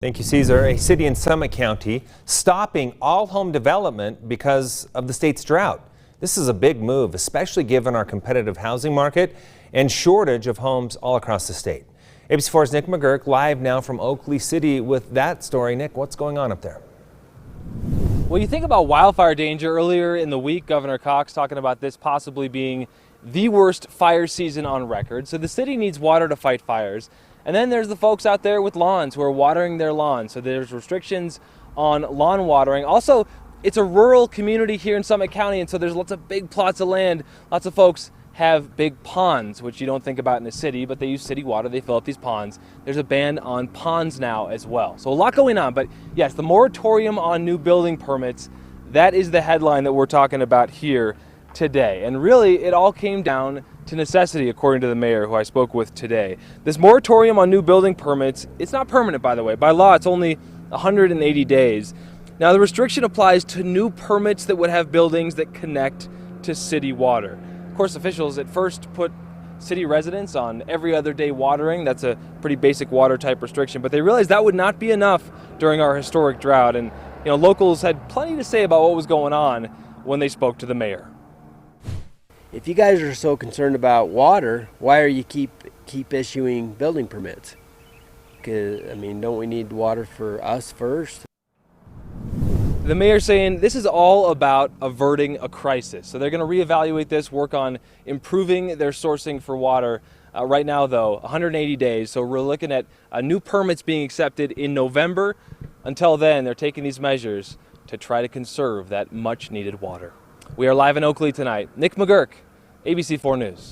Thank you, Caesar. A city in Summit County stopping all home development because of the state's drought. This is a big move, especially given our competitive housing market and shortage of homes all across the state. ABC4's Nick McGurk live now from Oakley City with that story. Nick, what's going on up there? Well, you think about wildfire danger. Earlier in the week, Governor Cox talking about this possibly being the worst fire season on record. So the city needs water to fight fires. And then there's the folks out there with lawns who are watering their lawns. So there's restrictions on lawn watering. Also, it's a rural community here in Summit County, and so there's lots of big plots of land. Lots of folks have big ponds, which you don't think about in a city, but they use city water. They fill up these ponds. There's a ban on ponds now as well. So a lot going on, but yes, the moratorium on new building permits, that is the headline that we're talking about here today. And really, it all came down to necessity, according to the mayor who I spoke with today. This moratorium on new building permits, it's not permanent, by the way. By law, it's only 180 days. Now, the restriction applies to new permits that would have buildings that connect to city water. Of course, officials at first put city residents on every other day watering. That's a pretty basic water type restriction, but they realized that would not be enough during our historic drought. And locals had plenty to say about what was going on when they spoke to the mayor. If you guys are so concerned about water, why are you keep issuing building permits? Because, don't we need water for us first? The mayor saying this is all about averting a crisis. So they're going to reevaluate this, work on improving their sourcing for water. Right now, though, 180 days. So we're looking at new permits being accepted in November. Until then, they're taking these measures to try to conserve that much needed water. We are live in Oakley tonight. Nick McGurk, ABC4 News.